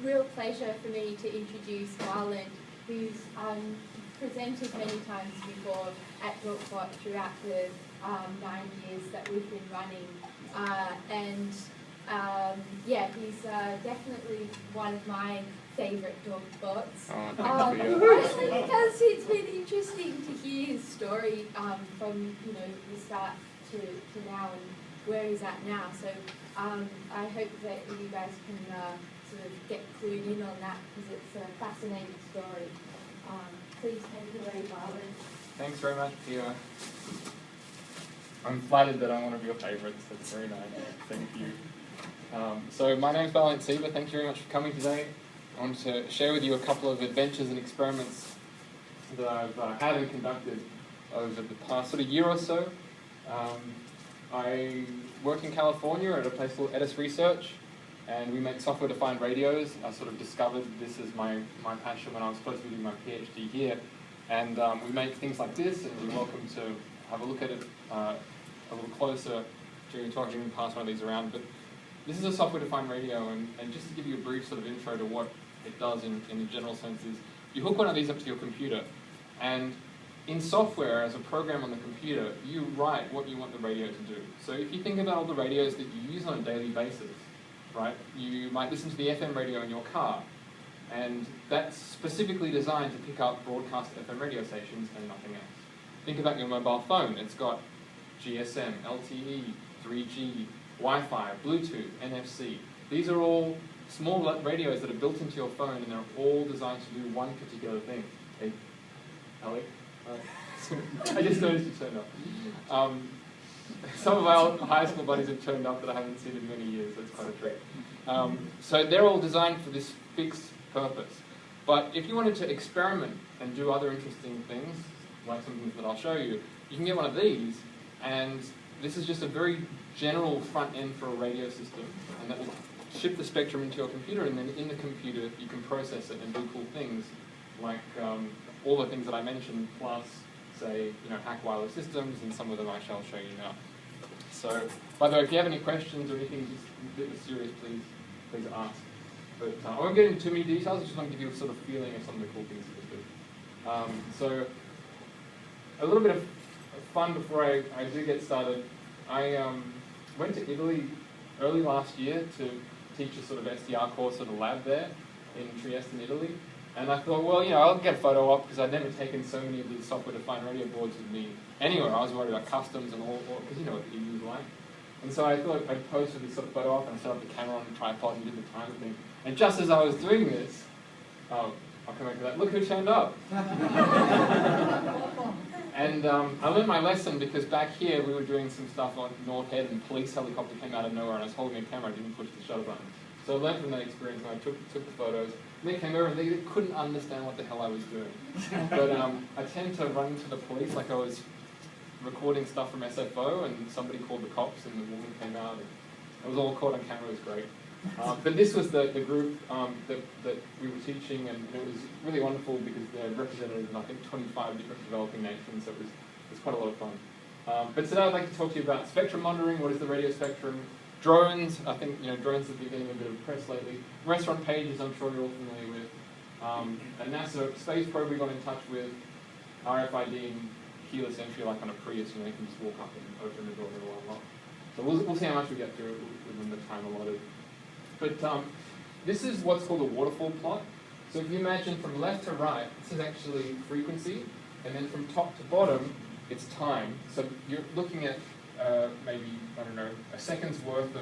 real pleasure for me to introduce Garland, who's presented many times before at Dorkbot throughout the 9 years that we've been running. Yeah, he's definitely one of my favourite Dorkbots. Mostly because it's been interesting to hear his story from the start to now and where he's at now. So I hope that you guys can sort of get clued in on that because it's a fascinating story. Please take it away, Garland. Thanks very much, Pia. I'm flattered that I'm one of your favourites. That's very nice. Thank you. So my name's Valiant Sieber. Thank you very much for coming today. I want to share with you a couple of adventures and experiments that I've had and conducted over the past sort of year or so. I work in California at a place called Edis Research, and we make software-defined radios. I sort of discovered this as my passion when I was supposed to be doing my PhD here. And we make things like this, and you're welcome to have a look at it a little closer during the talk. You can pass one of these around. But this is a software-defined radio, and just to give you a brief sort of intro to what it does in the general sense is, you hook one of these up to your computer, and in software, as a program on the computer, you write what you want the radio to do. So if you think about all the radios that you use on a daily basis, right, you might listen to the FM radio in your car, and that's specifically designed to pick up broadcast FM radio stations and nothing else. Think about your mobile phone. It's got GSM, LTE, 3G, Wi-Fi, Bluetooth, NFC. These are all small radios that are built into your phone, and they're all designed to do one particular thing. Hey, Alec? I just noticed you turned up. Some of our high school buddies have turned up that I haven't seen in many years. That's quite a treat. So they're all designed for this fixed purpose. But if you wanted to experiment and do other interesting things, like some things that I'll show you, you can get one of these, and this is just a very general front end for a radio system, and that will ship the spectrum into your computer, and then in the computer you can process it and do cool things like all the things that I mentioned, plus say hack wireless systems, and some of them I shall show you now. So, by the way, if you have any questions or anything just a bit serious, please ask. But I won't get into too many details. I just want to give you a sort of feeling of some of the cool things that we do. So, a little bit of fun before I do get started. I went to Italy early last year to teach a sort of SDR course at a lab there in Trieste in Italy. And I thought, well, I'll get a photo op because I'd never taken so many of these software-defined radio boards with me anywhere. I was worried about customs and all because you know what the EU's like. And so I thought I'd posted this sort of photo op and I set up the camera on the tripod and did the timer thing. And just as I was doing this, I'll come back to that. Look who turned up. And I learned my lesson because back here we were doing some stuff on North Head and a police helicopter came out of nowhere and I was holding a camera, I didn't push the shutter button. So I learned from that experience and I took the photos. And they came over and they couldn't understand what the hell I was doing. But I tend to run into the police like I was recording stuff from SFO and somebody called the cops and the woman came out. And it was all caught on camera, it was great. But this was the group that we were teaching, and it was really wonderful because they're represented in I think 25 different developing nations, so it was quite a lot of fun. But today I'd like to talk to you about spectrum monitoring. What is the radio spectrum? Drones. I think drones have been getting a bit of press lately. Restaurant pages, I'm sure you're all familiar with. A NASA space probe we got in touch with. RFID and keyless entry, like on a Prius, you can just walk up and open the door and it'll unlock. So we'll see how much we get through within the time allotted. But this is what's called a waterfall plot. So if you imagine from left to right, this is actually frequency, and then from top to bottom, it's time. So you're looking at maybe, a second's worth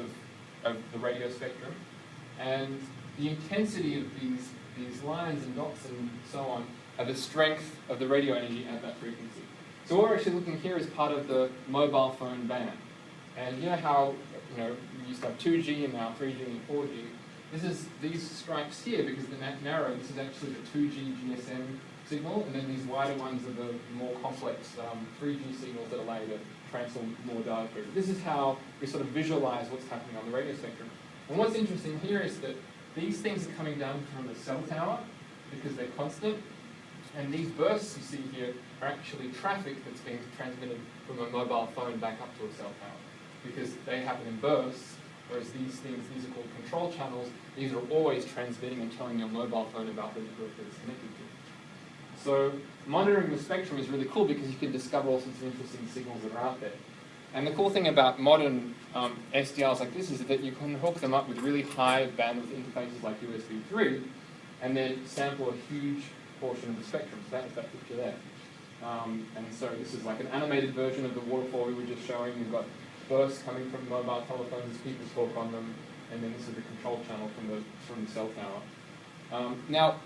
of the radio spectrum. And the intensity of these lines and dots and so on are the strength of the radio energy at that frequency. So what we're actually looking here is part of the mobile phone band. And you know how we used to have 2G and now 3G and 4G. This is these stripes here because they're narrow. This is actually the 2G GSM signal, and then these wider ones are the more complex 3G signals that allow you to transfer more data through. This is how we sort of visualize what's happening on the radio spectrum. And what's interesting here is that these things are coming down from the cell tower because they're constant, and these bursts you see here are actually traffic that's being transmitted from a mobile phone back up to a cell tower, because they happen in bursts Whereas these things, these are called control channels. These are always transmitting and telling your mobile phone about the network that it's connected to. So monitoring the spectrum is really cool because you can discover all sorts of interesting signals that are out there. And the cool thing about modern SDRs like this is that you can hook them up with really high bandwidth interfaces like USB 3 and then sample a huge portion of the spectrum. So that's that picture there. And so this is like an animated version of the waterfall we were just showing. You've got bursts coming from mobile telephones as people talk on them, and then this is the control channel from the cell tower. Now,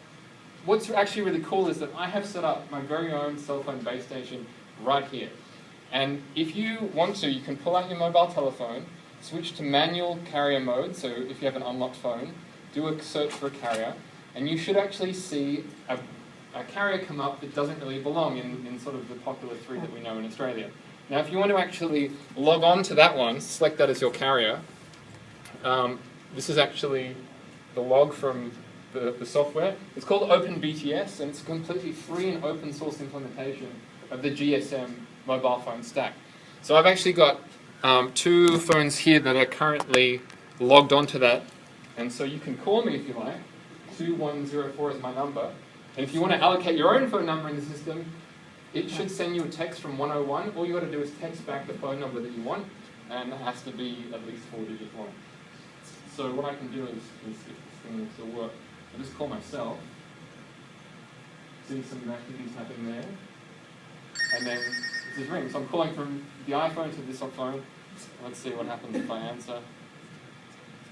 what's actually really cool is that I have set up my very own cell phone base station right here. And if you want to, you can pull out your mobile telephone, switch to manual carrier mode, so if you have an unlocked phone, do a search for a carrier, and you should actually see a carrier come up that doesn't really belong in sort of the popular three that we know in Australia. Now if you want to actually log on to that one, select that as your carrier. This is actually the log from the software. It's called OpenBTS, and it's a completely free and open source implementation of the GSM mobile phone stack. So I've actually got 2 phones here that are currently logged onto that, and so you can call me if you like. 2104 is my number, and if you want to allocate your own phone number in the system, it should send you a text from 101. All you've got to do is text back the phone number that you want, and it has to be at least 4 digits long. So what I can do is if this thing will still work, I'll just call myself, see some activities happen there, and then this is ring. So I'm calling from the iPhone to this phone. Let's see what happens if I answer.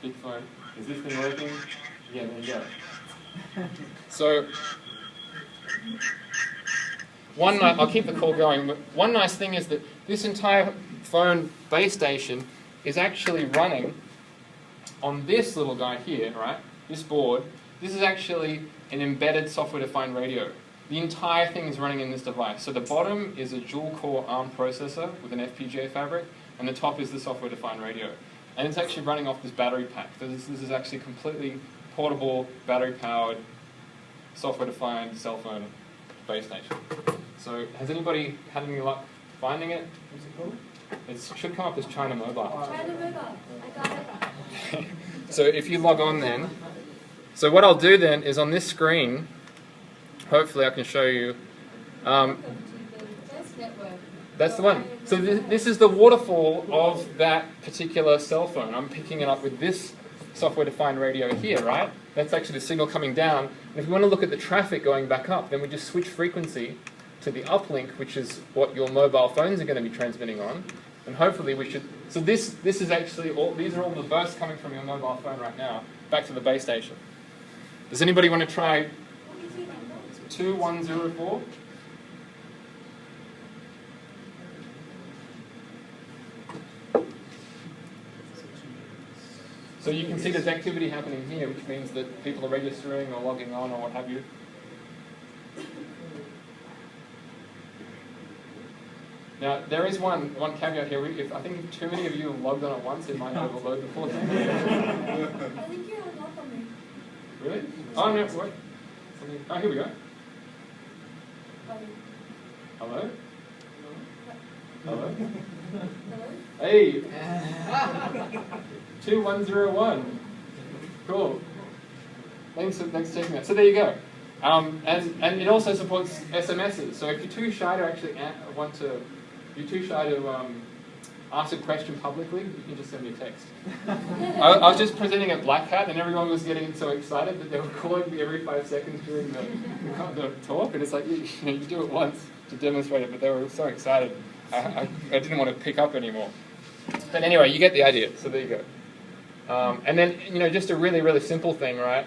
Speakerphone. Is this thing working? Yeah, there you go. So, I'll keep the call going, but one nice thing is that this entire phone base station is actually running on this little guy here, right? This board. This is actually an embedded software-defined radio. The entire thing is running in this device. So the bottom is a dual-core ARM processor with an FPGA fabric, and the top is the software-defined radio. And it's actually running off this battery pack. So this is actually completely portable, battery-powered, software-defined cell phone base station. So has anybody had any luck finding it? What's it called? It should come up as China Mobile. China Mobile. I got it. So if you log on then, so what I'll do then is on this screen, hopefully I can show you. That's the one. So this is the waterfall of that particular cell phone. I'm picking it up with this software-defined radio here, right? That's actually the signal coming down. And if you want to look at the traffic going back up, then we just switch frequency to the uplink, which is what your mobile phones are going to be transmitting on. And hopefully we should... So this is actually these are all the bursts coming from your mobile phone right now, back to the base station. Does anybody want to try 2104? So you can see there's activity happening here, which means that people are registering or logging on or what have you. Now, there is one caveat here. I think if too many of you have logged on at once, it might overload the full thing. I think you're unlocked on me. Really? Oh, no, what? Oh, here we go. Hello? Hello? Hello? Hey! 2101. Cool. Thanks for checking that. So there you go. And it also supports SMSs. So if you're too shy to actually ask a question publicly, you can just send me a text. I was just presenting at Black Hat, and everyone was getting so excited that they were calling me every 5 seconds during the talk, and it's like, you do it once to demonstrate it, but they were so excited. I didn't want to pick up anymore. But anyway, you get the idea, so there you go. And then, just a really, really simple thing, right?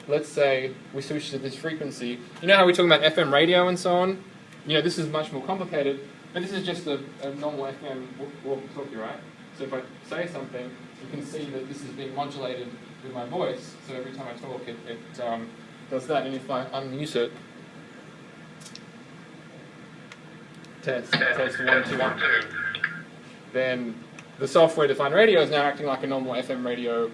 Let's say we switch to this frequency. You know how we're talking about FM radio and so on? This is much more complicated, but this is just a normal FM walkie-talkie, right? So if I say something, you can see that this is being modulated with my voice. So every time I talk, it does that. And if I unmute it, test 1, 2, 1, then the software-defined radio is now acting like a normal FM radio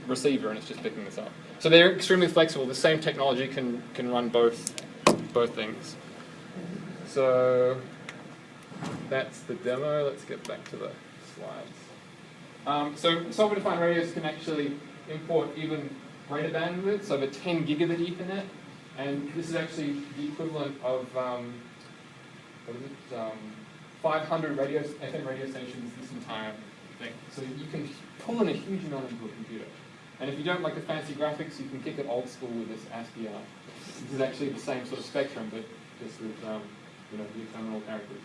receiver, and it's just picking this up. So they're extremely flexible. The same technology can run both things. So that's the demo. Let's get back to the slides. So software-defined radios can actually import even greater bandwidth, so over 10 gigabit Ethernet, and this is actually the equivalent of 500 FM radio stations, this entire thing. So you can pull in a huge amount into a computer. And if you don't like the fancy graphics, you can kick it old school with this SDR. This is actually the same sort of spectrum, but just with the terminal characters.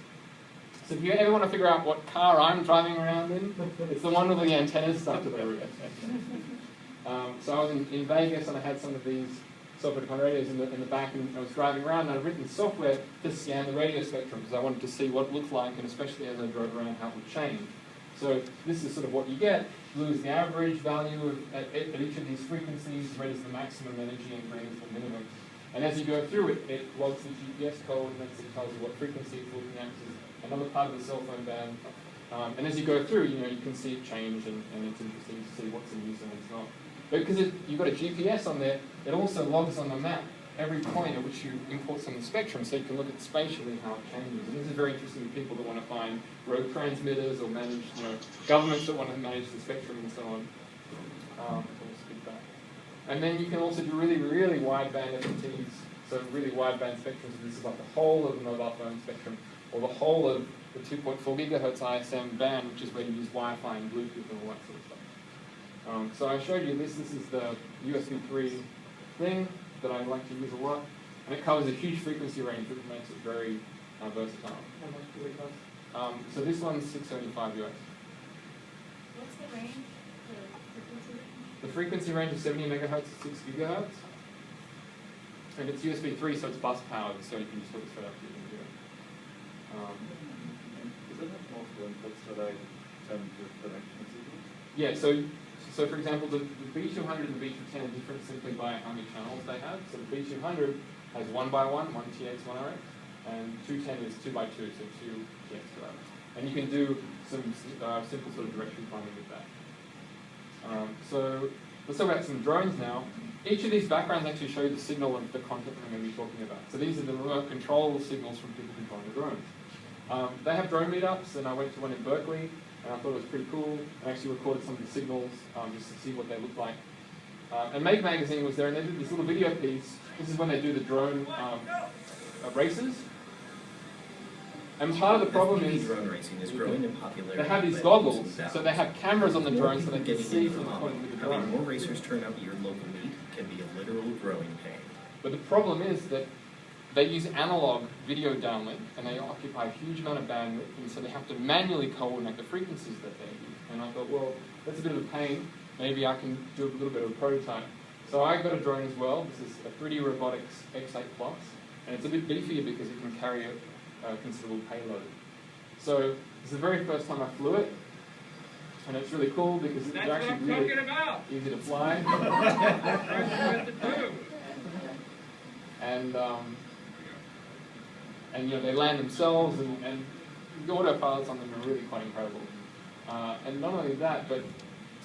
So if you ever want to figure out what car I'm driving around in, it's the one with the antennas stuck to the roof. So I was in Vegas and I had some of these software-defined radios in the back, and I was driving around and I'd written software to scan the radio spectrum because I wanted to see what it looked like, and especially as I drove around how it would change. So this is sort of what you get. Blue is the average value at each of these frequencies, red is the maximum energy, and green is the minimum. And as you go through it, it logs the GPS code, and then it tells you what frequency it's looking at. This is another part of the cell phone band. And as you go through, you can see it change, and it's interesting to see what's in use and what's not. But because you've got a GPS on there, it also logs on the map every point at which you import some of the spectrum, so you can look at spatially how it changes. And this is very interesting to people that want to find road transmitters or manage, governments that want to manage the spectrum and so on. And then you can also do really, really wideband FFTs, so really wideband spectrums. So this is like the whole of the mobile phone spectrum, or the whole of the 2.4 gigahertz ISM band, which is where you use Wi-Fi and Bluetooth and all that sort of stuff. So I showed you this. This is the USB 3 thing that I like to use a lot, and it covers a huge frequency range, which makes it very versatile. How much does it cost? So this one's $675 US. What's the range? The frequency range is 70 megahertz to 6 gigahertz, and it's USB 3, so it's bus powered, so you can just hook it straight up to your computer. Does it have multiple inputs so they turn to connection signals? Yeah, so for example, the B200 and the B210 are different simply by how many channels they have. So the B200 has 1x1, 1 TX, 1 RX, and 210 is 2x2, so 2 TX, 2 RX. And you can do some simple sort of directory finding with that. So let's talk about some drones now. Each of these backgrounds actually show you the signal of the content that I'm going to be talking about. So these are the remote control signals from people controlling the drones. They have drone meetups, and I went to one in Berkeley, and I thought it was pretty cool. I actually recorded some of the signals just to see what they look like. And Make Magazine was there, and they did this little video piece. This is when they do the drone races. And part of the problem is drone racing is growing in popularity. They have these goggles, so they have cameras on the drone so they can see from the point of view of the drone. Having more racers turn up at your local meet can be a literal growing pain. But the problem is that they use analog video downlink, and they occupy a huge amount of bandwidth, and so they have to manually coordinate the frequencies that they use. And I thought, well, that's a bit of a pain. Maybe I can do a little bit of a prototype. So I got a drone as well. This is a 3D Robotics X8 Plus, and it's a bit beefier because it can carry a considerable payload. So it's the very first time I flew it, and it's really cool because it's actually really easy to fly. And they land themselves, and the autopilots on them are really quite incredible. And not only that, but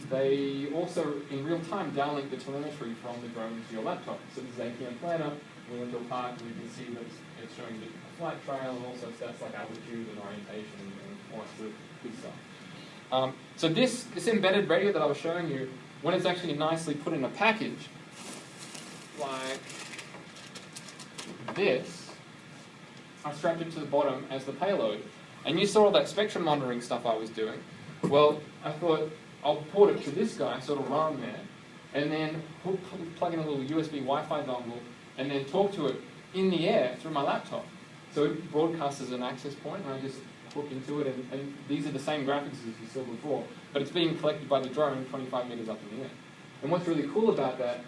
they also in real time downlink the telemetry from the drone to your laptop. So this is APM Planner. We went to a park, and you can see that it's showing the flight trail, and also stats like altitude and orientation and all that sort of good stuff. So this embedded radio that I was showing you, when it's actually nicely put in a package, like this, I strapped it to the bottom as the payload. And you saw all that spectrum monitoring stuff I was doing. Well, I thought I'll port it to this guy, so it'll run there, and then plug in a little USB Wi-Fi dongle, and then talk to it in the air through my laptop. So it broadcasts as an access point, and I just hook into it, and these are the same graphics as you saw before, but it's being collected by the drone 25 meters up in the air. And what's really cool about that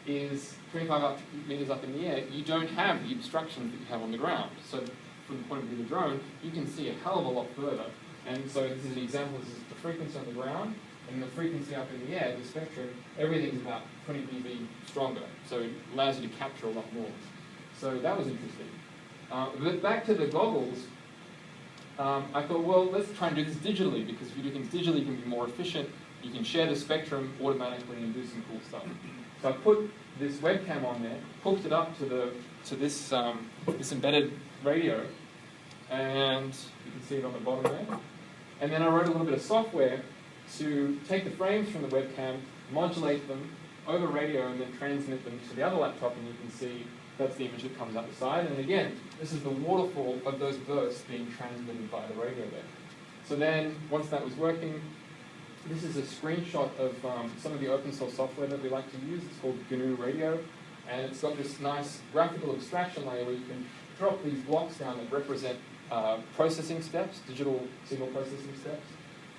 is 25 meters up in the air, you don't have the obstructions that you have on the ground. So from the point of view of the drone, you can see a hell of a lot further. And so this is an example. This is the frequency on the ground, and the frequency up in the air, the spectrum, everything's about 20 dB stronger. So it allows you to capture a lot more. So that was interesting. But back to the goggles, I thought, well, let's try and do this digitally, because if you do things digitally, you can be more efficient. You can share the spectrum automatically and do some cool stuff. So I put this webcam on there, hooked it up to this this embedded radio, and you can see it on the bottom there. And then I wrote a little bit of software to take the frames from the webcam, modulate them over radio, and then transmit them to the other laptop, and you can see that's the image that comes out the side. And again, this is the waterfall of those bursts being transmitted by the radio there. So then, once that was working, this is a screenshot of some of the open source software that we like to use. It's called GNU Radio, and it's got this nice graphical abstraction layer where you can drop these blocks down that represent processing steps, digital signal processing steps.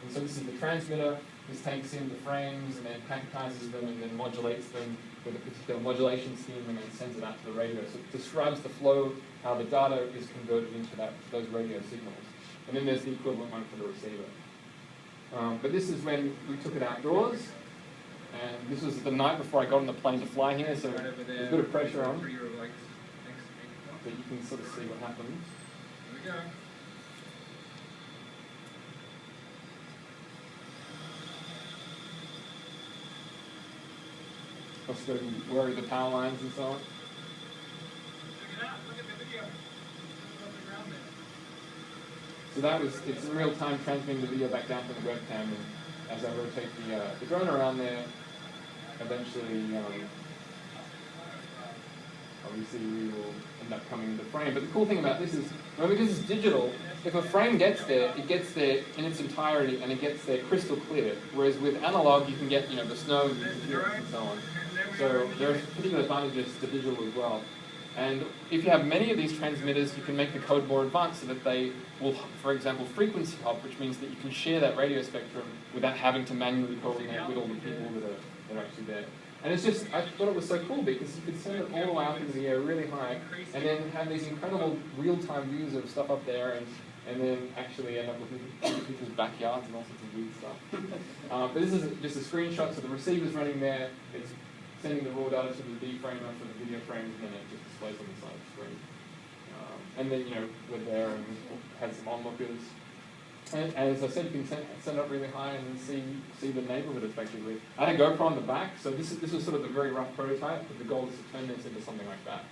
And so this is the transmitter. This takes in the frames and then packetizes them and then modulates them with a particular modulation scheme and then sends it out to the radio. So it describes the flow, how the data is converted into those radio signals. And then there's the equivalent one for the receiver. But this is when we took it outdoors, and this was the night before I got on the plane to fly here, so there's a bit of pressure on, but you can sort of see what happens. Here we go. Also got to worry the power lines and so on. Check it out. Look at the video. Look at the ground there. So it's real time transmitting the video back down from the webcam, and as I rotate the drone around there, eventually, obviously we will end up coming into frame. But the cool thing about this is, remember, because it's digital, if a frame gets there, it gets there in its entirety, and it gets there crystal clear. Whereas with analog, you can get, the snow and so on. So there are particular advantages to digital as well. And if you have many of these transmitters, you can make the code more advanced so that they will, for example, frequency hop, which means that you can share that radio spectrum without having to manually coordinate with all the people that are actually there. And it's just, I thought it was so cool because you could send it all the way up into the air really high and then have these incredible real-time views of stuff up there and then actually end up looking at people's backyards and all sorts of weird stuff. But this is just a screenshot, so the receiver's running there, it's sending the raw data to the D-framer for the video frames, and then it just displays on the side of the screen. And then, we're there and had some onlookers. And as I said, you can send it up really high and then see the neighborhood effectively. I had a GoPro on the back, so this was sort of the very rough prototype, but the goal is to turn this into something like that.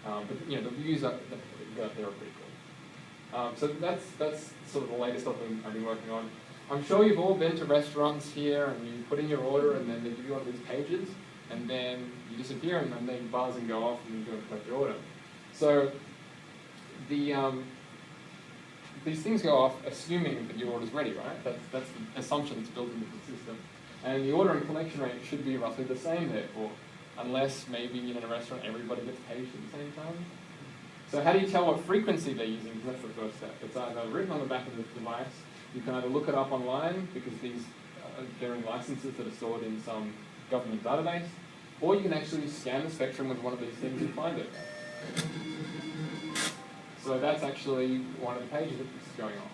But the views up there are pretty cool. So that's sort of the latest stuff I've been working on. I'm sure you've all been to restaurants here and you put in your order and then they give you one of these pages and then you disappear and then they buzz and go off and you go and collect your order. So these things go off assuming that your order's ready, right? That's the assumption that's built into the system. And the order and collection rate should be roughly the same, therefore, unless maybe in a restaurant everybody gets paid at the same time. So how do you tell what frequency they're using? Because that's the first step. It's either written on the back of the device. You can either look it up online, because they're in licenses that are stored in some government database, or you can actually scan the spectrum with one of these things and find it. So that's actually one of the pages that's going off.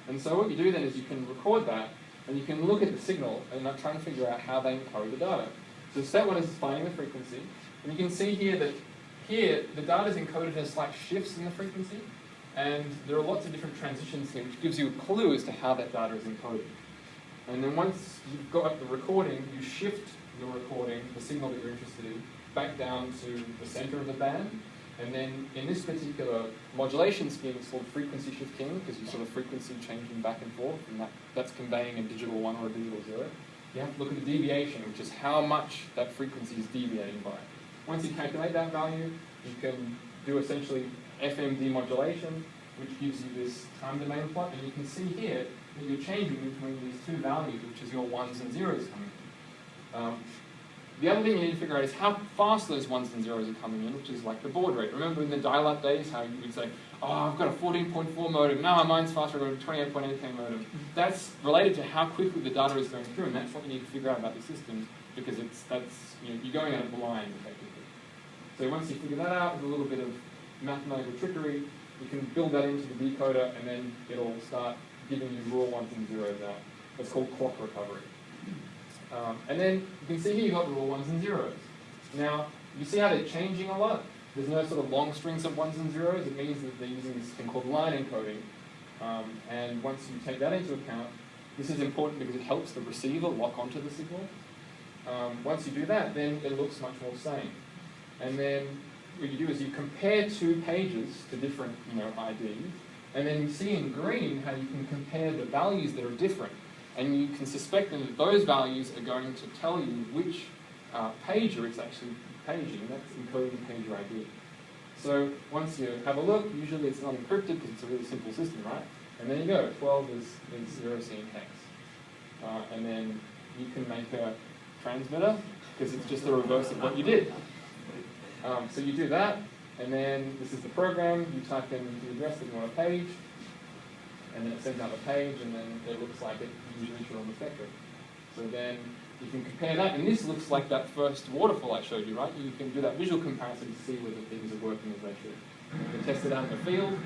And so what you do then is you can record that, and you can look at the signal and try and figure out how they encode the data. So step one is finding the frequency, and you can see here that the data is encoded in slight shifts in the frequency, and there are lots of different transitions here, which gives you a clue as to how that data is encoded. And then once you've got the recording, you shift the recording, the signal that you're interested in, back down to the center of the band. And then in this particular modulation scheme, it's called frequency shifting, because you sort of frequency changing back and forth, and that's conveying a digital 1 or a digital 0. You have to look at the deviation, which is how much that frequency is deviating by. Once you calculate that value, you can do essentially FM demodulation, which gives you this time domain plot, and you can see here that you're changing between these two values, which is your 1s and 0s coming in. The other thing you need to figure out is how fast those 1s and 0s are coming in, which is like the baud rate. Remember in the dial-up days how you would say, oh, I've got a 14.4 modem, now mine's faster, I've got a 28.8K modem. That's related to how quickly the data is going through, and that's what you need to figure out about the systems, because you're going at it blind, effectively. So once you figure that out with a little bit of mathematical trickery, you can build that into the decoder, and then it'll start giving you raw 1s and 0s out. That's called clock recovery. And then you can see here you've got the raw 1s and 0s. Now, you see how they're changing a lot? There's no sort of long strings of 1s and 0s. It means that they're using this thing called line encoding. And once you take that into account, this is important because it helps the receiver lock onto the signal. Once you do that, then it looks much more sane. And then what you do is you compare two pages to different IDs, and then you see in green how you can compare the values that are different. And you can suspect that those values are going to tell you which pager it's actually paging, and that's encoding pager ID. So once you have a look, usually it's not encrypted because it's a really simple system, right? And there you go, 12 is 0C in hex. And then you can make a transmitter because it's just the reverse of what you did. So you do that, and then this is the program. You type in the address that you want to page, and then it sends out a page, and then it looks like it usually on the spectrum. So then you can compare that, and this looks like that first waterfall I showed you, right? You can do that visual comparison to see whether things are working as they should. You can test it out in the field.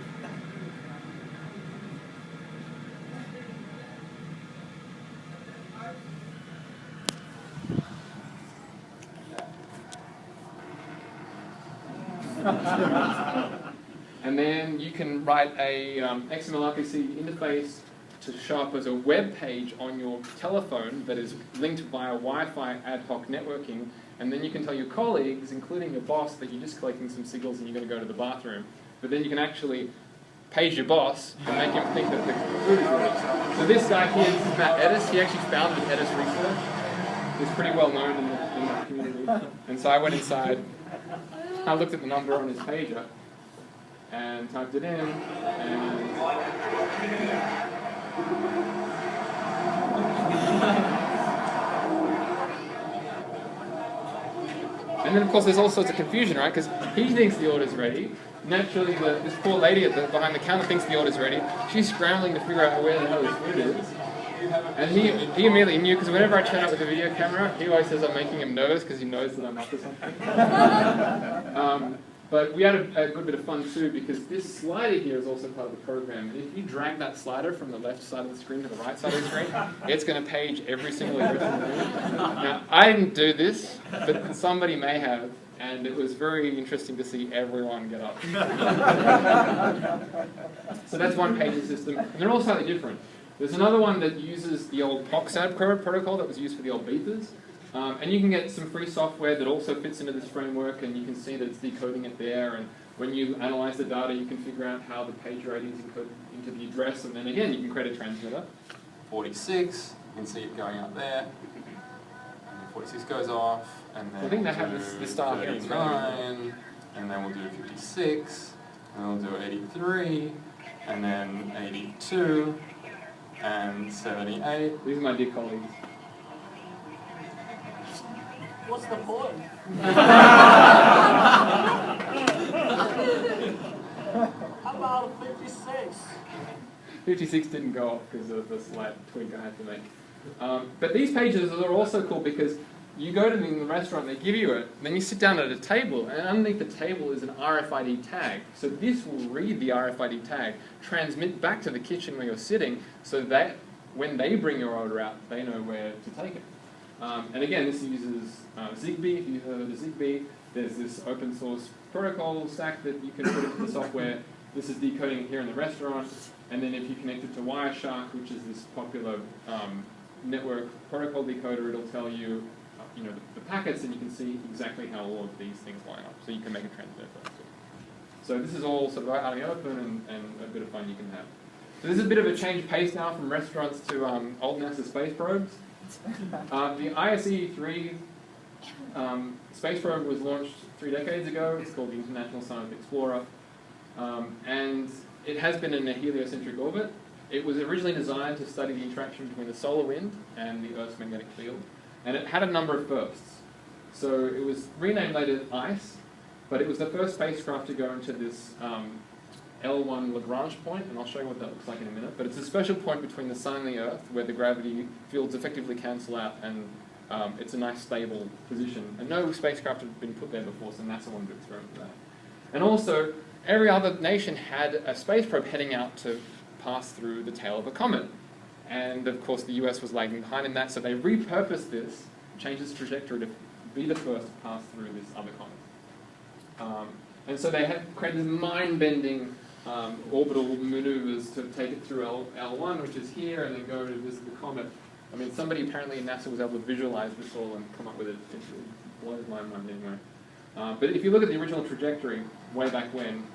And then you can write a XML RPC interface to show up as a web page on your telephone that is linked via Wi-Fi ad hoc networking, and then you can tell your colleagues, including your boss, that you're just collecting some signals and you're going to go to the bathroom. But then you can actually page your boss and make him think that the food is ready. So this guy here, this is Matt Edis. He actually founded Edis Research. He's pretty well known in the community. And so I went inside, I looked at the number on his pager, and typed it in, and then of course there's all sorts of confusion, right? Because he thinks the order's ready. Naturally, this poor lady behind the counter thinks the order's ready. She's scrambling to figure out where the hell his food is. And he immediately knew, because whenever I turn up with the video camera, he always says I'm making him nervous because he knows that I'm up to something. But we had a good bit of fun too, because this slider here is also part of the program. And if you drag that slider from the left side of the screen to the right side of the screen, it's going to page every single address in the room. Now, I didn't do this, but somebody may have, and it was very interesting to see everyone get up. So that's one paging system, and they're all slightly different. There's another one that uses the old POXAD protocol that was used for the old beepers. And you can get some free software that also fits into this framework, and you can see that it's decoding it there, and when you analyze the data you can figure out how the pager ID is encoded into the address, and then again you can create a transmitter. 46, you can see it going up there, and then 46 goes off, and then I think they have this style here in 39, and then we'll do 56, and we'll do 83, and then 82, and 78. These are my dear colleagues. What's the point? How about 56? 56 didn't go off because of the slight tweak I had to make. But these pages are also cool because you go to them in the restaurant, they give you it, then you sit down at a table, and underneath the table is an RFID tag. So this will read the RFID tag, transmit back to the kitchen where you're sitting, so that when they bring your order out, they know where to take it. And again, this uses Zigbee. If you've heard of Zigbee, there's this open source protocol stack that you can put into the software. This is decoding it here in the restaurant. And then if you connect it to Wireshark, which is this popular network protocol decoder, it'll tell you, the packets, and you can see exactly how all of these things line up. So you can make a transmitter for that too. So this is all sort of out in the open, and a bit of fun you can have. So this is a bit of a change of pace now from restaurants to old NASA space probes. The ISE-3 space probe was launched 3 decades ago. It's called the International Science Explorer. And it has been in a heliocentric orbit. It was originally designed to study the interaction between the solar wind and the Earth's magnetic field. And it had a number of firsts. So it was renamed later ICE, but it was the first spacecraft to go into this L1 Lagrange point, and I'll show you what that looks like in a minute. But it's a special point between the Sun and the Earth where the gravity fields effectively cancel out, and it's a nice stable position. And no spacecraft had been put there before, so NASA wanted to experiment with that. And also, every other nation had a space probe heading out to pass through the tail of a comet. And of course the US was lagging behind in that, so they repurposed this, changed its trajectory to be the first to pass through this other comet. And so they had created this mind-bending orbital maneuvers to take it through L1, which is here, and then go to visit the comet. I mean, somebody apparently in NASA was able to visualize this all and come up with it. It blows my mind anyway. But if you look at the original trajectory, way back when,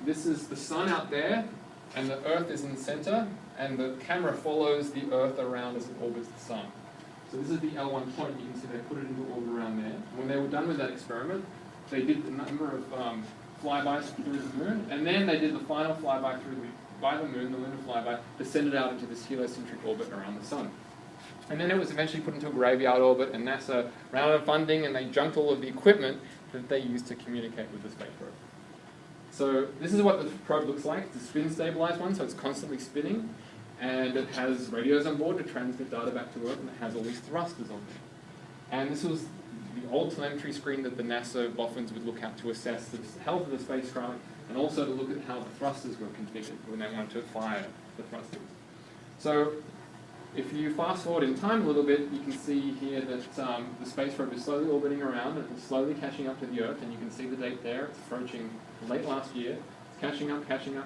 this is the Sun out there, and the Earth is in the center, and the camera follows the Earth around as it orbits the sun. So this is the L1 point. You can see they put it into orbit around there. When they were done with that experiment, they did a number of flybys through the moon, and then they did the final flyby by the moon, the lunar flyby, to send it out into this heliocentric orbit around the sun. And then it was eventually put into a graveyard orbit, and NASA ran out of funding, and they junked all of the equipment that they used to communicate with the space probe. So this is what the probe looks like. It's a spin-stabilized one, so it's constantly spinning, and it has radios on board to transmit data back to Earth, and it has all these thrusters on there. And this was the old telemetry screen that the NASA boffins would look at to assess the health of the spacecraft, and also to look at how the thrusters were configured when they wanted to fire the thrusters. So if you fast forward in time a little bit, you can see here that the space probe is slowly orbiting around, and it's slowly catching up to the Earth, and you can see the date there. It's approaching late last year. It's catching up, getting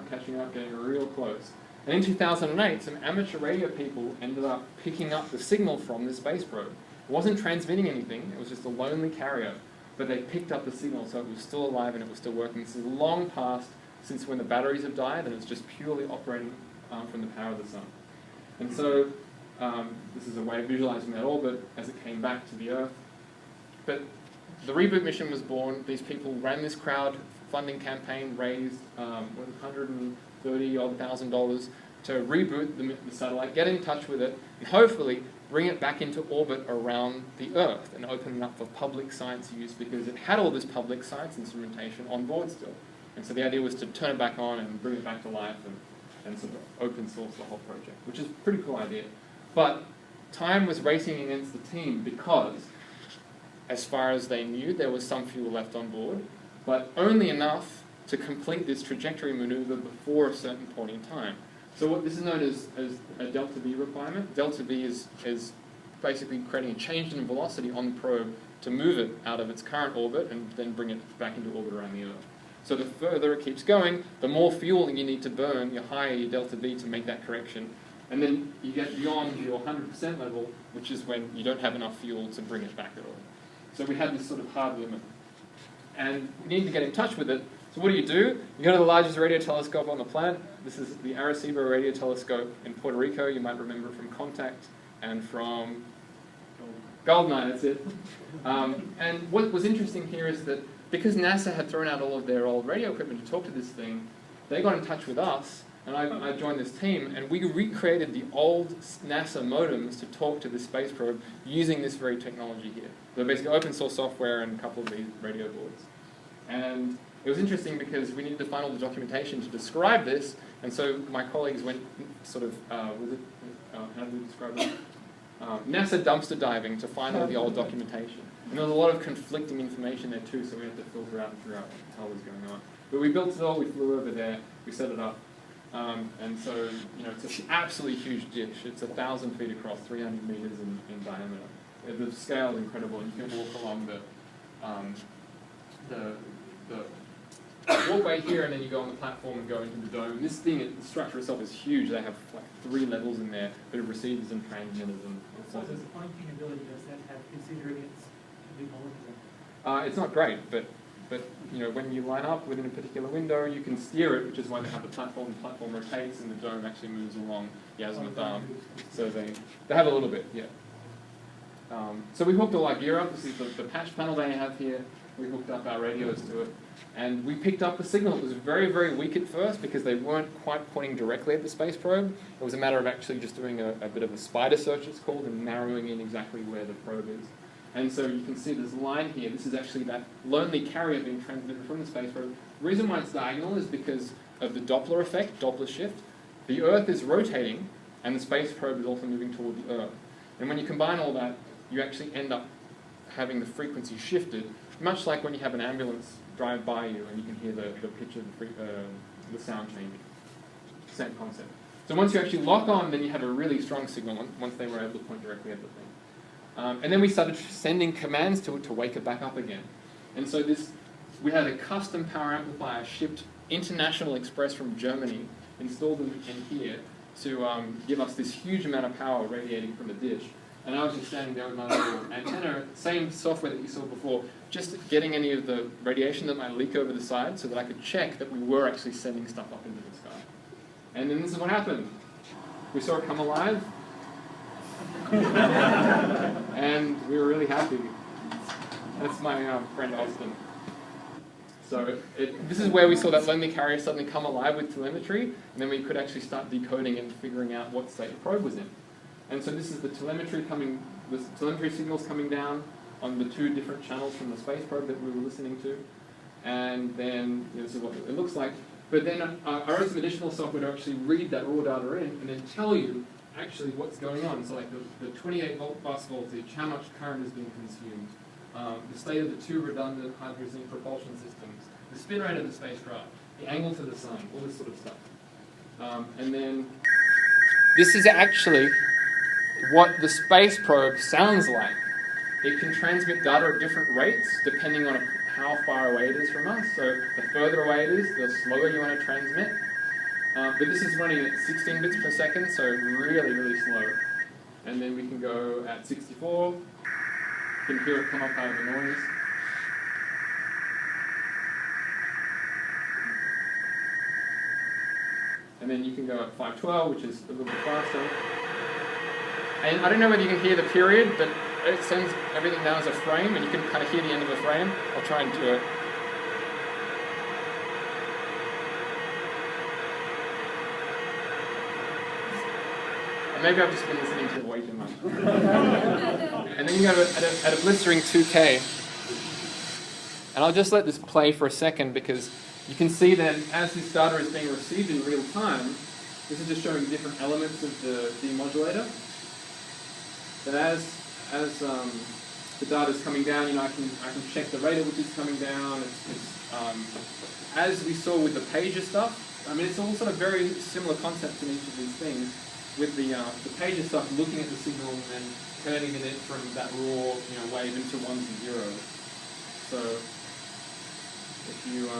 real close. And in 2008, some amateur radio people ended up picking up the signal from the space probe. It wasn't transmitting anything, it was just a lonely carrier, but they picked up the signal, so it was still alive and it was still working. This is long past since when the batteries have died, and it's just purely operating from the power of the sun. And so this is a way of visualizing that orbit as it came back to the Earth. But the Reboot mission was born. These people ran this crowdfunding campaign, raised $130,000 to reboot the satellite, get in touch with it, and hopefully bring it back into orbit around the Earth and open it up for public science use, because it had all this public science instrumentation on board still. And so the idea was to turn it back on and bring it back to life and sort of open source the whole project, which is a pretty cool idea. But time was racing against the team because, as far as they knew, there was some fuel left on board, but only enough to complete this trajectory maneuver before a certain point in time. So what this is known as a delta V requirement. Delta V is basically creating a change in velocity on the probe to move it out of its current orbit and then bring it back into orbit around the Earth. So the further it keeps going, the more fuel you need to burn, the higher your delta V to make that correction. And then you get beyond your 100% level, which is when you don't have enough fuel to bring it back at all. So we had this sort of hard limit. And we need to get in touch with it. So what do? You go to the largest radio telescope on the planet. This is the Arecibo Radio Telescope in Puerto Rico. You might remember from Contact and from Goldeneye, that's it. And what was interesting here is that because NASA had thrown out all of their old radio equipment to talk to this thing, they got in touch with us, and I joined this team, and we recreated the old NASA modems to talk to the space probe using this very technology here. So basically open source software and a couple of these radio boards. And it was interesting because we needed to find all the documentation to describe this, and so my colleagues went sort of, how do we describe it? NASA dumpster diving to find all the old documentation. And there was a lot of conflicting information there too, so we had to filter out and figure out what the hell was going on. But we built it all, we flew over there, we set it up, and so, you know, it's an absolutely huge dish. It's 1,000 feet across, 300 meters in diameter. The scale is incredible, and you can walk along the walkway here, and then you go on the platform and go into the dome. And this thing, the structure itself is huge. They have like 3 levels in there, but of receivers and transmitters and So does the pointing ability, does that have, considering it's a big hole? it's not great, but you know, when you line up within a particular window, you can steer it, which is why they have the platform. The platform rotates, and the dome actually moves along the azimuth arm. So they have a little bit, yeah. So we hooked all our gear up. This is the patch panel they have here. We hooked up our radios to it, and we picked up the signal. It was very, very weak at first because they weren't quite pointing directly at the space probe. It was a matter of actually just doing a bit of a spider search, it's called, and narrowing in exactly where the probe is. And so you can see this line here. This is actually that lonely carrier being transmitted from the space probe. The reason why it's diagonal is because of the Doppler effect, Doppler shift. The Earth is rotating, and the space probe is also moving toward the Earth. And when you combine all that, you actually end up having the frequency shifted, much like when you have an ambulance drive by you and you can hear the pitch of the sound changing. Same concept. So once you actually lock on, then you have a really strong signal once they were able to point directly at the thing. And then we started sending commands to it to wake it back up again. And so we had a custom power amplifier shipped international express from Germany, installed in here to give us this huge amount of power radiating from the dish. And I was just standing there with my little antenna, same software that you saw before, just getting any of the radiation that might leak over the side so that I could check that we were actually sending stuff up into the sky. And then this is what happened. we saw it come alive, and we were really happy. That's my friend Austin. So this is where we saw that lonely carrier suddenly come alive with telemetry, and then we could actually start decoding and figuring out what state the probe was in. And so this is the telemetry signals coming down on the 2 different channels from the space probe that we were listening to. And then this is what it looks like. But then I wrote some additional software to actually read that raw data in and then tell you actually what's going on. So like the 28 volt bus voltage, how much current is being consumed, the state of the 2 redundant hydrogen propulsion systems, the spin rate of the spacecraft, the angle to the sun, all this sort of stuff. And then this is actually what the space probe sounds like. It can transmit data at different rates depending on how far away it is from us. So the further away it is, the slower you want to transmit. But this is running at 16 bits per second, so really, really slow. And then we can go at 64. You can hear it come up out of the noise. And then you can go at 512, which is a little bit faster. And I don't know whether you can hear the period, but it sends everything down as a frame, and you can kind of hear the end of a frame. I'll try and do it. Or maybe I've just been listening to it way too much. And then you go at a blistering 2K. And I'll just let this play for a second, because you can see that as this data is being received in real time, this is just showing different elements of the demodulator. That as the data is coming down, I can check the rate at which it's coming down. As we saw with the pager stuff, I mean, it's all sort of very similar concepts in each of these things. With the pager stuff, looking at the signal and turning it from that raw wave into ones and zeros. So if you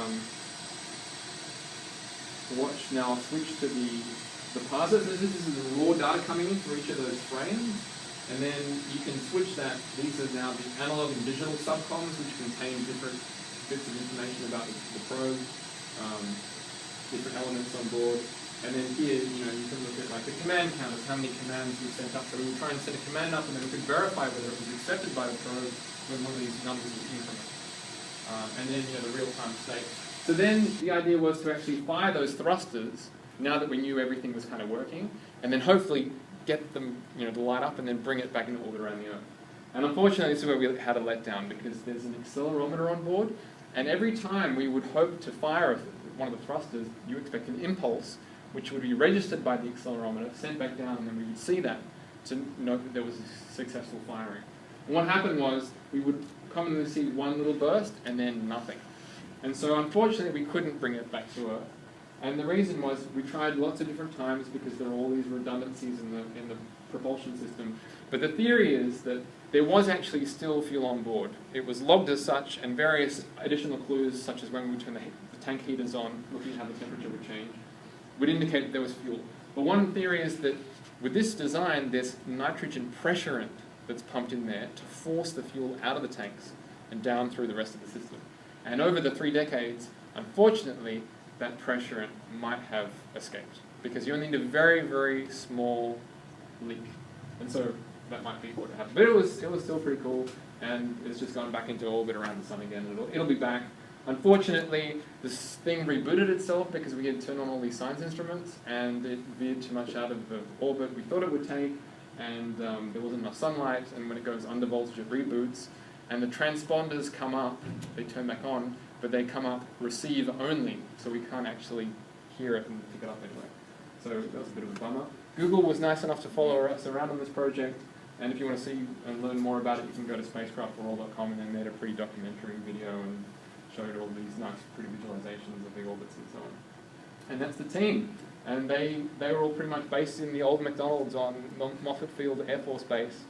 watch now, I'll switch to the parser. So this is the raw data coming in for each of those frames. And then you can switch that. These are now the analog and digital subcoms, which contain different bits of information about the probe, different elements on board. And then here, you can look at like the command counters, how many commands we sent up. So we would try and set a command up, and then we could verify whether it was accepted by the probe when one of these numbers was incremented. And then the real-time state. So then the idea was to actually fire those thrusters now that we knew everything was kind of working, and then hopefully get them to light up and then bring it back into orbit around the Earth. And unfortunately, this is where we had a letdown, because there's an accelerometer on board, and every time we would hope to fire one of the thrusters, you expect an impulse, which would be registered by the accelerometer, sent back down, and then we would see that to note that there was a successful firing. And what happened was, we would commonly see one little burst and then nothing. And so unfortunately, we couldn't bring it back to Earth. And the reason was, we tried lots of different times because there are all these redundancies in the propulsion system. But the theory is that there was actually still fuel on board. It was logged as such, and various additional clues, such as when we turn the tank heaters on, looking at how the temperature would change, would indicate that there was fuel. But one theory is that with this design, there's nitrogen pressurant that's pumped in there to force the fuel out of the tanks and down through the rest of the system. And over the 3 decades, unfortunately, that pressurant might have escaped, because you only need a very, very small leak. And so that might be what happened. But it was still pretty cool, and it's just gone back into orbit around the sun again. It'll be back. Unfortunately, this thing rebooted itself because we had turned on all these science instruments, and it veered too much out of the orbit we thought it would take, and there wasn't enough sunlight, and when it goes under voltage, it reboots, and the transponders come up, they turn back on, but they come up receive only, so we can't actually hear it and pick it up anyway. So that was a bit of a bummer. Google was nice enough to follow us around on this project, and if you want to see and learn more about it, you can go to spacecraftforall.com, and they made a pretty documentary video and showed all these nice, pretty visualizations of the orbits and so on. And that's the team. And they were all pretty much based in the old McDonald's on Moffett Field Air Force Base,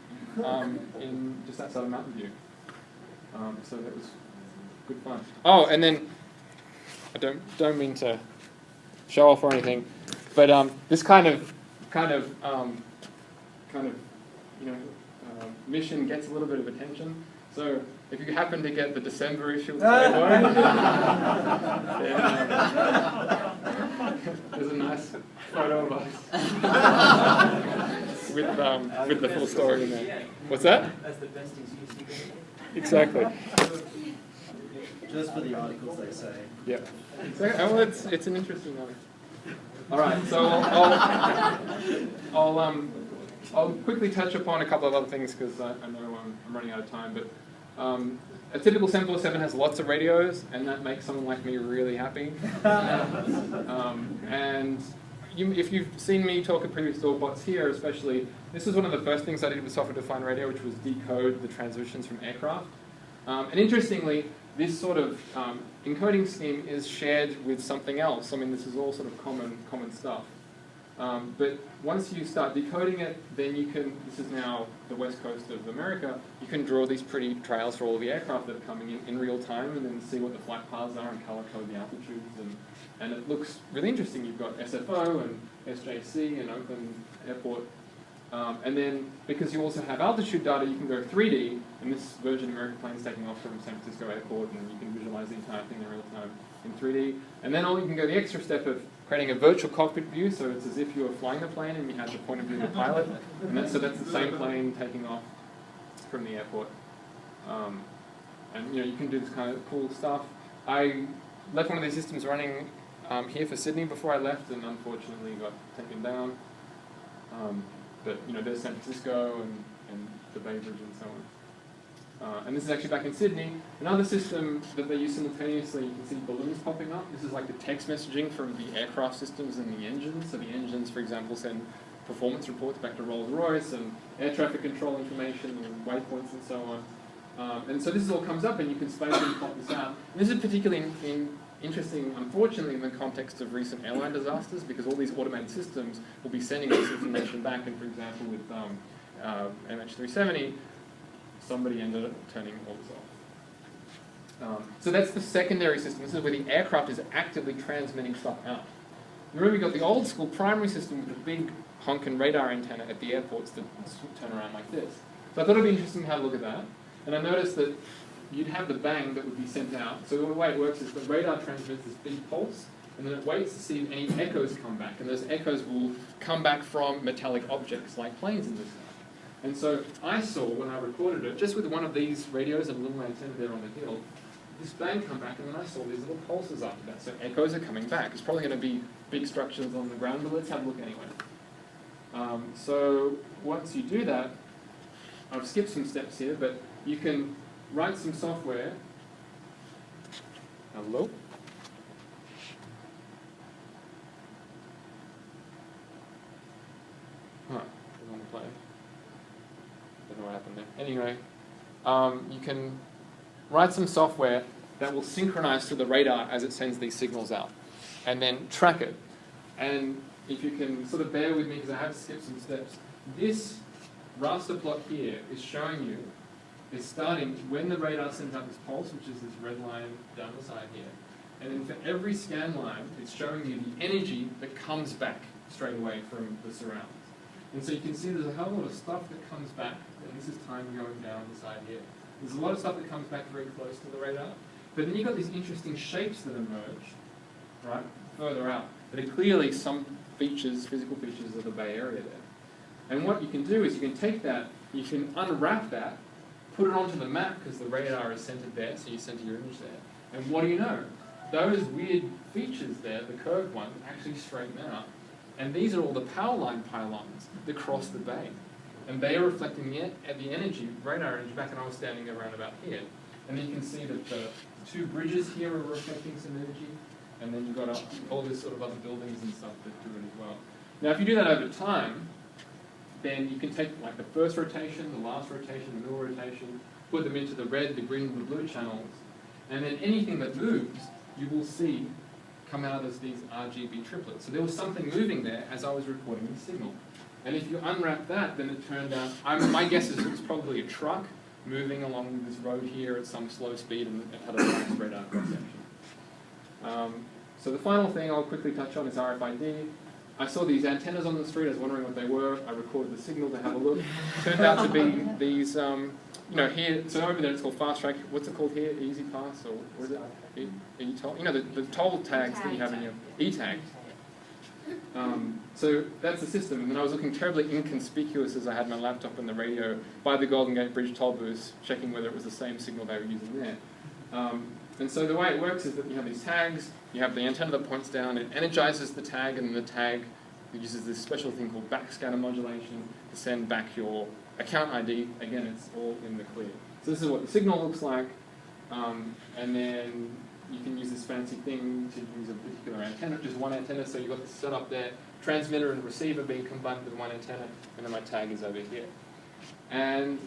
in just outside of Mountain View. So that was good fun. Oh, and then I don't mean to show off or anything, but this kind of mission gets a little bit of attention. So if you happen to get the December issue of Playboy, then, There's a nice photo of us with the full story in there. What's that? That's the best excuse you can get. Exactly. Just for the articles, they say. Yeah. So, well, it's an interesting one. All right. So I'll quickly touch upon a couple of other things because I know I'm running out of time. But a typical 747 has lots of radios, and that makes someone like me really happy. And if you've seen me talk at previous Dorkbots here, especially, this was one of the first things I did with software-defined radio, which was decode the transmissions from aircraft. And interestingly, this sort of encoding scheme is shared with something else. I mean, this is all sort of common stuff. But once you start decoding it, then you can, this is now the west coast of America, you can draw these pretty trails for all the aircraft that are coming in real time and then see what the flight paths are and color code the altitudes. And it looks really interesting. You've got SFO and SJC and Oakland Airport. And then, because you also have altitude data, you can go 3D, and this Virgin American plane is taking off from San Francisco Airport, and you can visualize the entire thing in real time in 3D. And then you can go the extra step of creating a virtual cockpit view, so it's as if you were flying the plane and you had the point of view of the pilot. And so that's the same plane taking off from the airport. And you can do this kind of cool stuff. I left one of these systems running here for Sydney before I left, and unfortunately got taken down. But there's San Francisco and the Bay Bridge and so on. And this is actually back in Sydney. Another system that they use simultaneously, you can see balloons popping up. This is like the text messaging from the aircraft systems and the engines. So the engines, for example, send performance reports back to Rolls-Royce and air traffic control information and waypoints and so on. And so this all comes up and you can spatially plot this out. And this is particularly interesting, unfortunately, in the context of recent airline disasters, because all these automated systems will be sending this information back. And for example, with MH370, somebody ended up turning all this off. So that's the secondary system. This is where the aircraft is actively transmitting stuff out. Remember, we got the old school primary system with the big honkin' radar antenna at the airports that turn around like this. So I thought it would be interesting to have a look at that. And I noticed that you'd have the bang that would be sent out. So the way it works is the radar transmits this big pulse, and then it waits to see if any echoes come back. And those echoes will come back from metallic objects like planes in this stuff. And so I saw, when I recorded it, just with one of these radios and a little antenna there on the hill, this bang come back, and then I saw these little pulses after that. So echoes are coming back. It's probably going to be big structures on the ground, but let's have a look anyway. So once you do that, I've skipped some steps here, but you can write some software. Hello? Huh, I want to play. Don't know what happened there. Anyway, you can write some software that will synchronize to the radar as it sends these signals out, and then track it. And if you can sort of bear with me, because I have skipped some steps, this raster plot here is showing you, is starting when the radar sends out this pulse, which is this red line down the side here. And then for every scan line, it's showing you the energy that comes back straight away from the surrounds. And so you can see there's a whole lot of stuff that comes back, and this is time going down the side here. There's a lot of stuff that comes back very close to the radar, but then you've got these interesting shapes that emerge, right, further out, that are clearly some features, physical features of the Bay Area there. And what you can do is you can take that, you can unwrap that, put it onto the map, because the radar is centered there, so you center your image there. And what do you know? Those weird features there, the curved ones, actually straighten out. And these are all the power line pylons that cross the bay. And they are reflecting the energy, radar energy, back, and I was standing around about here. And then you can see that the two bridges here are reflecting some energy, and then you've got all these sort of other buildings and stuff that do it as well. Now, if you do that over time, then you can take like the first rotation, the last rotation, the middle rotation, put them into the red, the green, and the blue channels, and then anything that moves, you will see come out as these RGB triplets. So there was something moving there as I was recording the signal. And if you unwrap that, then it turned out, my guess is it was probably a truck moving along this road here at some slow speed, and it had a nice radar cross-section. So the final thing I'll quickly touch on is RFID. I saw these antennas on the street, I was wondering what they were. I recorded the signal to have a look. Turned out to be these, here, so over there it's called Fast Track. What's it called here? Easy Pass, or what is it? E-toll? The toll tags that you have in your E-tag. So that's the system. And then I was looking terribly inconspicuous as I had my laptop and the radio by the Golden Gate Bridge toll booths, checking whether it was the same signal they were using there. And so the way it works is that you have these tags, you have the antenna that points down, it energizes the tag, and the tag uses this special thing called backscatter modulation to send back your account ID. Again, it's all in the clear. So this is what the signal looks like, and then you can use this fancy thing to use a particular antenna, just one antenna, so you've got this set up there, transmitter and receiver being combined with one antenna, and then my tag is over here. And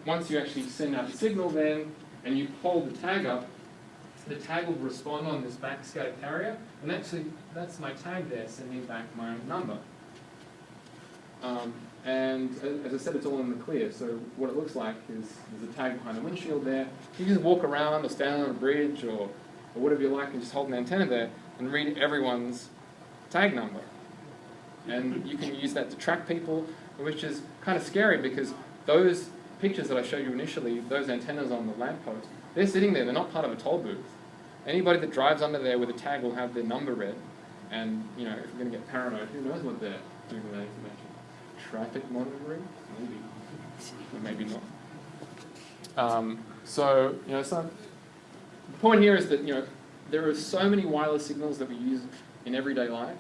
once you actually send out the signal then, and you hold the tag up, the tag will respond on this backscatter carrier, and actually that's my tag there sending back my number. And as I said, it's all in the clear, so what it looks like is there's a tag behind the windshield there. You can just walk around or stand on a bridge or whatever you like and just hold an antenna there and read everyone's tag number. And you can use that to track people, which is kind of scary because those pictures that I showed you initially, those antennas on the lamppost, they're sitting there, they're not part of a toll booth. Anybody that drives under there with a tag will have their number read. And, you know, if you're going to get paranoid, who knows what they're doing with that information? Traffic monitoring? Maybe. Or maybe not. So, you know, the point here is that, you know, there are so many wireless signals that we use in everyday life,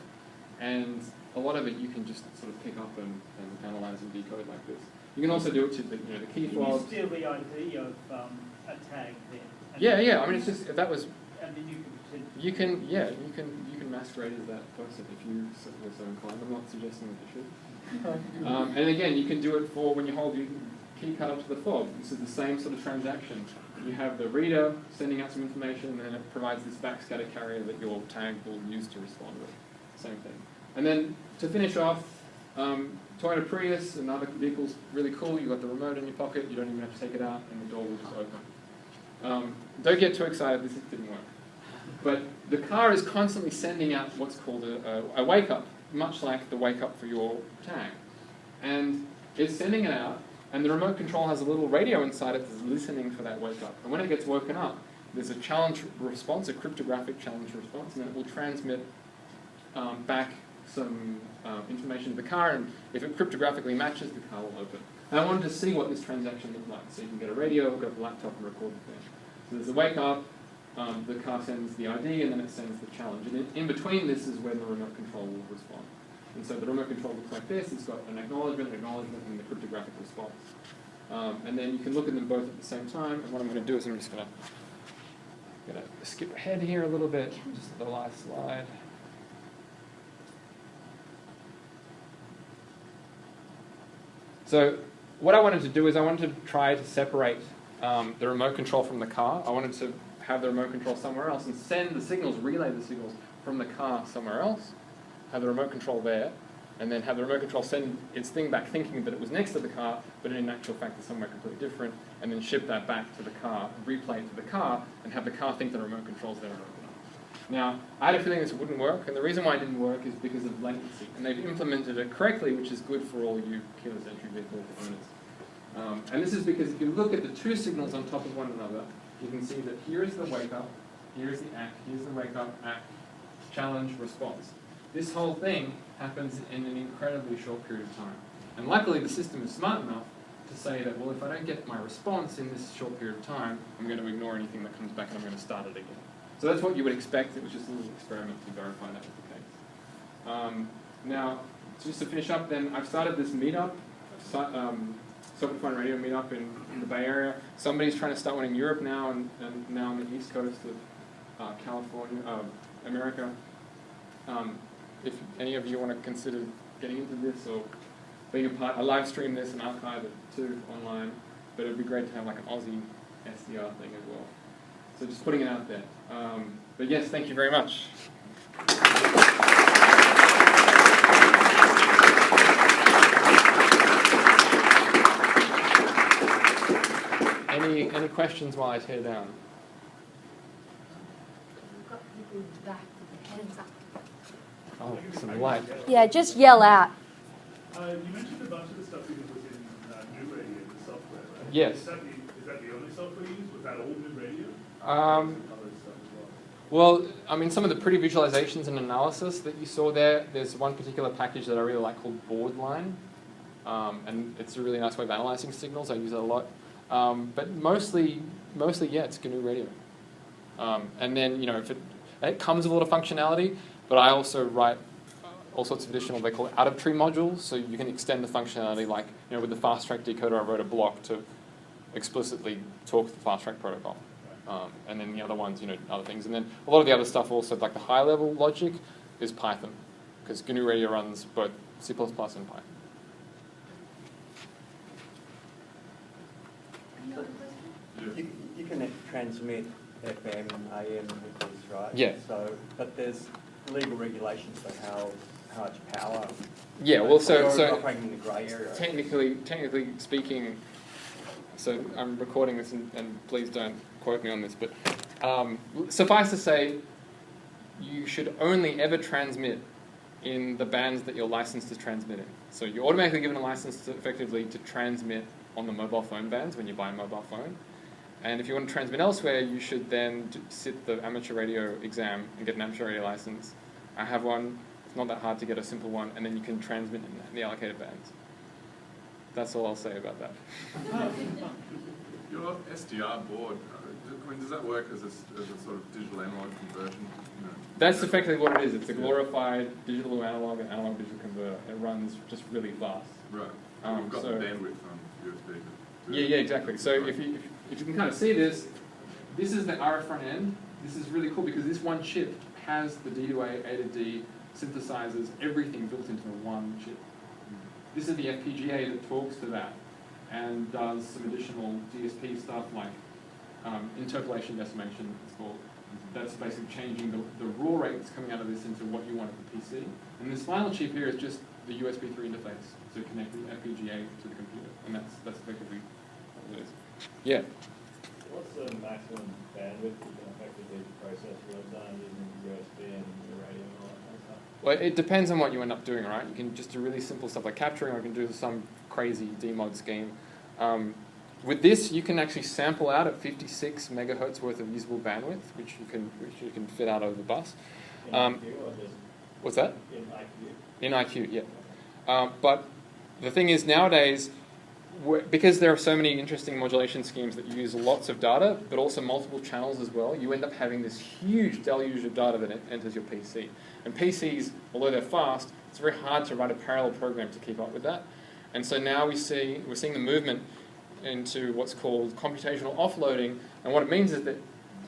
and a lot of it you can just sort of pick up and analyze and decode like this. You can also do it to the, you know, the key fobs. Can you steal the ID of a tag then? Yeah. I mean, it's just, if that was... And then you can masquerade as that person if you were so inclined. I'm not suggesting that you should. And again, you can do it for when you hold your key card up to the fob. This is the same sort of transaction. You have the reader sending out some information, and then it provides this backscatter carrier that your tag will use to respond with. Same thing. And then to finish off, Toyota Prius and other vehicles, really cool. You've got the remote in your pocket. You don't even have to take it out, and the door will just open. Don't get too excited. This didn't work. But the car is constantly sending out what's called a wake-up, much like the wake-up for your tag. And it's sending it out, and the remote control has a little radio inside it that's listening for that wake-up. And when it gets woken up, there's a challenge response, a cryptographic challenge response, and then it will transmit back some information to the car, and if it cryptographically matches, the car will open. And I wanted to see what this transaction looked like. So you can get a radio, hook up a laptop, and record the thing. So there's a wake-up. The car sends the ID, and then it sends the challenge. And in between this is when the remote control will respond. And so the remote control looks like this. It's got an acknowledgement, and the cryptographic response. And then you can look at them both at the same time. And what I'm going to do is I'm just going to skip ahead here a little bit, just the last slide. So what I wanted to do is I wanted to try to separate the remote control from the car. I wanted to have the remote control somewhere else and send the signals, relay the signals from the car somewhere else, have the remote control there, and then have the remote control send its thing back thinking that it was next to the car, but in actual fact it's somewhere completely different, and then ship that back to the car, replay it to the car, and have the car think the remote control's there and open up. Now, I had a feeling this wouldn't work, and the reason why it didn't work is because of latency, and they've implemented it correctly, which is good for all you keyless entry vehicle owners. And this is because if you look at the two signals on top of one another, you can see that here is the wake-up, here's the act, here's the wake-up, act, challenge, response. This whole thing happens in an incredibly short period of time. And luckily the system is smart enough to say that, well, if I don't get my response in this short period of time, I'm going to ignore anything that comes back and I'm going to start it again. So that's what you would expect. It was just a little experiment to verify that was the case. Now, just to finish up then, I've started this meetup, software-defined radio meetup in the Bay Area. Somebody's trying to start one in Europe now, and now on the east coast of California, America. If any of you want to consider getting into this or being a part, I live stream this and archive it too online, but it'd be great to have like an Aussie SDR thing as well. So just putting it out there. But yes, thank you very much. Any questions while I tear down? We've got people in the back with their hands up. Oh, some light. Yeah, just yell out. You mentioned a bunch of the stuff you was in new radio, the software, right? Yes. Is that the only software you use? Was that all new radio? Um, Other stuff as well? Well, I mean, some of the pretty visualizations and analysis that you saw there, there's one particular package that I really like called Boardline. And it's a really nice way of analyzing signals. I use it a lot. But mostly, yeah, it's GNU Radio. And then, if it comes with a lot of functionality, but I also write all sorts of additional, they call it out-of-tree modules, so you can extend the functionality, like, with the fast-track decoder, I wrote a block to explicitly talk to the fast-track protocol. And then the other ones, other things. And then a lot of the other stuff also, like the high-level logic, is Python, because GNU Radio runs both C++ and Python. You can transmit FM and AM with this, right? Yeah. So, but there's legal regulations for how much power. Yeah. Well, so operating in the grey area. Technically speaking, so I'm recording this, and please don't quote me on this, but suffice to say, you should only ever transmit in the bands that you're licensed to transmit in. So you're automatically given a license effectively to transmit on the mobile phone bands when you buy a mobile phone. And if you want to transmit elsewhere, you should then sit the amateur radio exam and get an amateur radio license. I have one. It's not that hard to get a simple one, and then you can transmit in the allocated bands. That's all I'll say about that. Your SDR board, does that work as a sort of digital analog conversion? That's effectively what it is. It's a glorified digital to analog and analog digital converter. It runs just really fast. Right. You've got the bandwidth on USB. Yeah, exactly. So if you can kind of see this, this is the RF front end. This is really cool because this one chip has the D to A, A to D, synthesizers, everything built into the one chip. This is the FPGA that talks to that and does some additional DSP stuff like interpolation decimation, it's called. That's basically changing the raw rate that's coming out of this into what you want at the PC. And this final chip here is just the USB 3 interface to connect the FPGA to the computer. And that's effectively what it is. Yeah? What's the maximum bandwidth you can effectively process real time using USB and the radio and all that kind of stuff? Well, it depends on what you end up doing, right? You can just do really simple stuff like capturing, or you can do some crazy demod scheme. With this, you can actually sample out at 56 megahertz worth of usable bandwidth, which you can fit out over the bus. In IQ or just What's that? in IQ? In IQ, yeah. But the thing is, nowadays, because there are so many interesting modulation schemes that use lots of data, but also multiple channels as well, you end up having this huge deluge of data that enters your PC. And PCs, although they're fast, it's very hard to write a parallel program to keep up with that. And so now we're seeing the movement into what's called computational offloading, and what it means is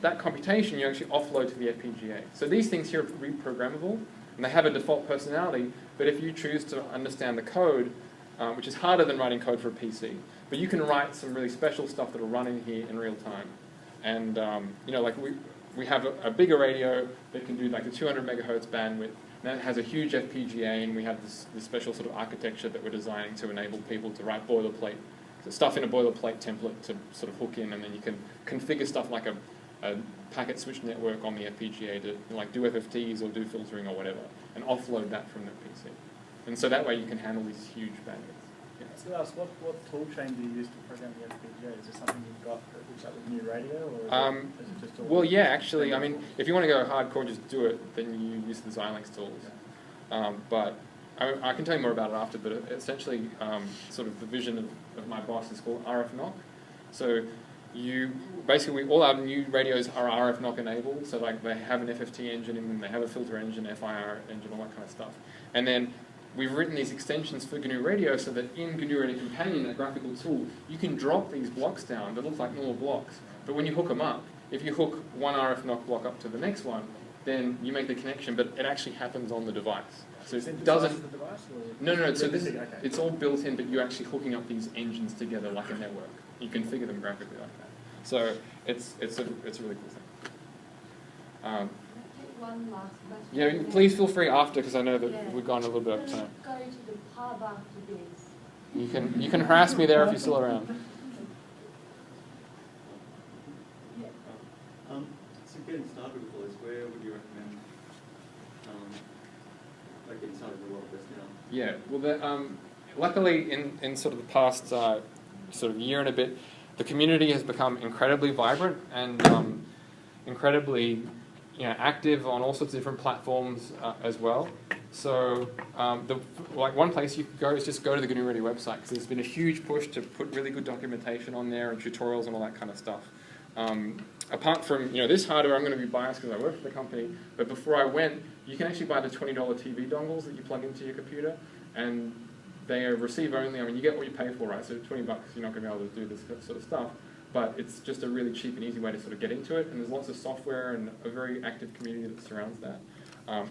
that computation you actually offload to the FPGA. So these things here are reprogrammable, and they have a default personality, but if you choose to understand the code, which is harder than writing code for a PC, but you can write some really special stuff that'll run in here in real time. And like we have a bigger radio that can do like the 200 megahertz bandwidth, and that has a huge FPGA, and we have this special sort of architecture that we're designing to enable people to write boilerplate. So stuff in a boilerplate template to sort of hook in, and then you can configure stuff like a packet switch network on the FPGA to like do FFTs or do filtering or whatever, and offload that from the PC. And so that way you can handle these huge bandwidths. Yeah. So ask, what tool chain do you use to program the FPGA? Is there something you've got that looks like with new radio, or is it just all? Well, yeah, actually, I mean, if you want to go hardcore and just do it, then you use the Xilinx tools. But I can tell you more about it after, but essentially, sort of the vision of my boss is called RF-NOC. So basically, all our new radios are RF-NOC enabled, so like they have an FFT engine in them, they have a filter engine, FIR engine, all that kind of stuff. And then we've written these extensions for GNU Radio so that in GNU Radio Companion, that graphical tool, you can drop these blocks down that look like normal blocks. But when you hook them up, if you hook one RF-NOC block up to the next one, then you make the connection, but it actually happens on the device. So it doesn't. The device, No. So it's all built in, but you're actually hooking up these engines together like a network. You configure them graphically like that. So it's a really cool thing. One last question. Yeah, please feel free after, because I know that we've gone a little bit over time. Go to the pub after this. You can harass me there if you're still around. So getting started with all this, where would you recommend like getting started with a lot of this now? Yeah, well, luckily in sort of the past sort of year and a bit, the community has become incredibly vibrant and incredibly active on all sorts of different platforms as well. So one place you could go is just go to the GNU Radio website, because there's been a huge push to put really good documentation on there and tutorials and all that kind of stuff. Apart from this hardware, I'm going to be biased because I work for the company, but before I went, you can actually buy the $20 TV dongles that you plug into your computer, and they are receive only. I mean, you get what you pay for, right? So $20, you're not going to be able to do this sort of stuff, but it's just a really cheap and easy way to sort of get into it, and there's lots of software and a very active community that surrounds that.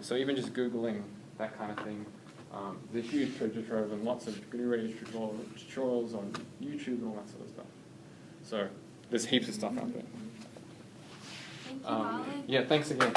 So even just Googling that kind of thing, there's a huge treasure trove and lots of GNU Radio tutorials on YouTube and all that sort of stuff. So there's heaps of stuff out there. Thank you, Marlon. Yeah, thanks again.